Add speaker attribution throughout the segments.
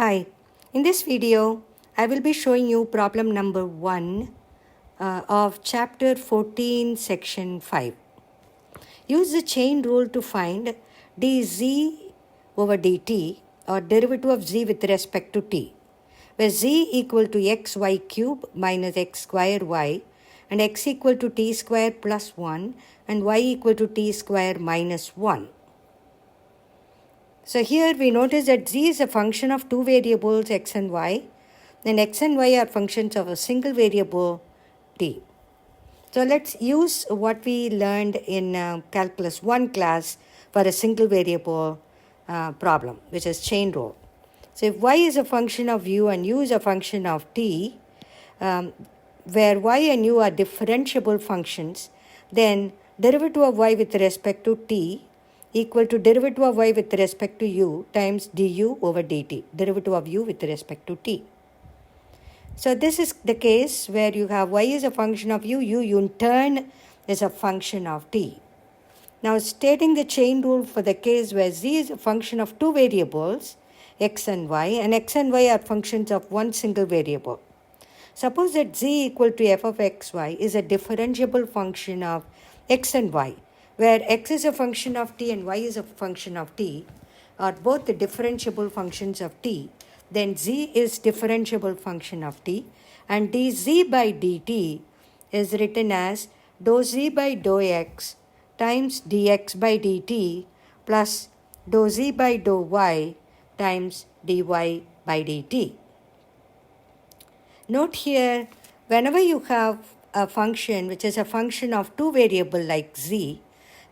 Speaker 1: Hi, in this video, I will be showing you problem number 1 of chapter 14, section 5. Use the chain rule to find dz over dt or derivative of z with respect to t, where z equal to xy cube minus x square y and x equal to t square plus 1 and y equal to t square minus 1. So here we notice that z is a function of two variables x and y, and x and y are functions of a single variable t. So let's use what we learned in calculus 1 class for a single variable problem, which is chain rule. So if y is a function of u and u is a function of t, where y and u are differentiable functions, then derivative of y with respect to t equal to derivative of y with respect to u times du over dt, derivative of u with respect to t. So this is the case where you have y is a function of u in turn is a function of t. Now stating the chain rule for the case where z is a function of two variables, x and y are functions of one single variable. Suppose that z equal to f of xy is a differentiable function of x and y, where x is a function of t and y is a function of t, are both the differentiable functions of t, then z is differentiable function of t, and dz by dt is written as dou z by dou x times dx by dt plus dou z by dou y times dy by dt. Note here, whenever you have a function which is a function of two variables like z,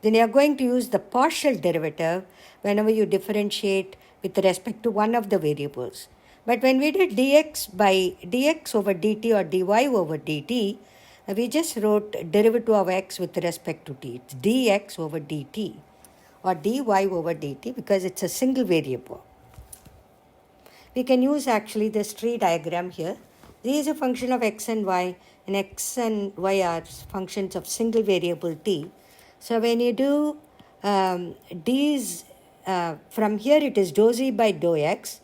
Speaker 1: then you are going to use the partial derivative whenever you differentiate with respect to one of the variables. But when we did dx over dt or dy over dt, we just wrote derivative of x with respect to t. It's dx over dt or dy over dt because it's a single variable. We can use actually this tree diagram here. Z is a function of x and y are functions of single variable t. So when you do d's, from here it is dou z by dou x,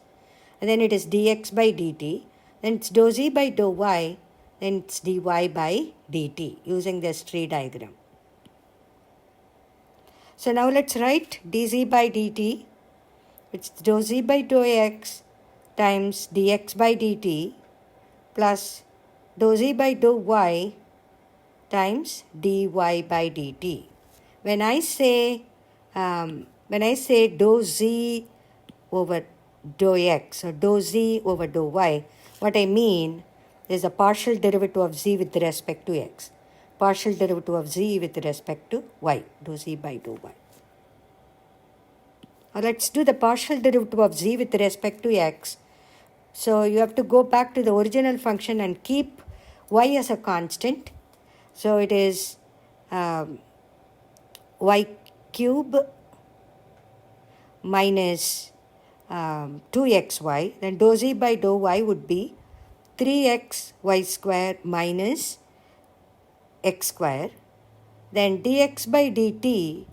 Speaker 1: and then it is dx by dt, then it's dou z by dou y, then it's dy by dt using this tree diagram. So now let's write dz by dt. It's dou z by dou x times dx by dt plus dou z by dou y times dy by dt. When I say dou z over dou x or dou z over dou y, what I mean is a partial derivative of z with respect to x, partial derivative of z with respect to y, dou z by dou y. Now let's do the partial derivative of z with respect to x. So you have to go back to the original function and keep y as a constant. So it is y cube minus 2xy. Then dou z by dou y would be 3xy square minus x square. Then dx by dt,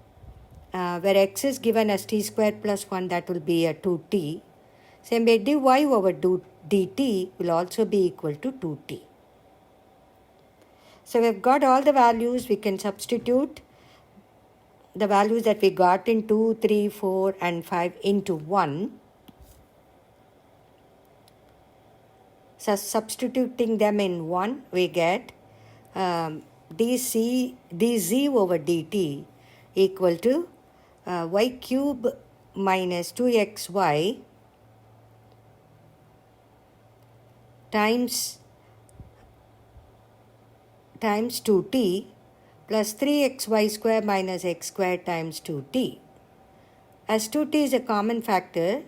Speaker 1: where x is given as t square plus 1, that will be a 2t. Same way dy over dt will also be equal to 2t. So we've got all the values. We can substitute the values that we got in 2, 3, 4 and 5 into 1. So substituting them in 1, we get dz over dt equal to y cube minus 2xy times 2t plus 3xy square minus x square times 2t. As 2t is a common factor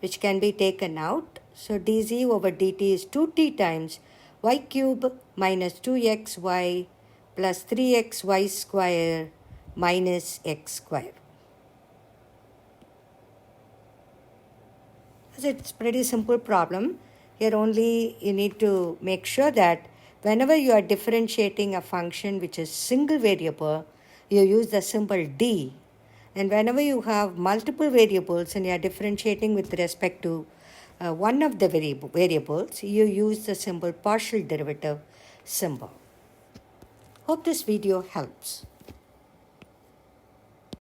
Speaker 1: which can be taken out, so dz over dt is 2t times y cube minus 2xy plus 3xy square minus x square. So it's a pretty simple problem. Here only you need to make sure that whenever you are differentiating a function which is single variable, you use the symbol d. And whenever you have multiple variables and you are differentiating with respect to one of the variables, you use the symbol partial derivative symbol. Hope this video helps.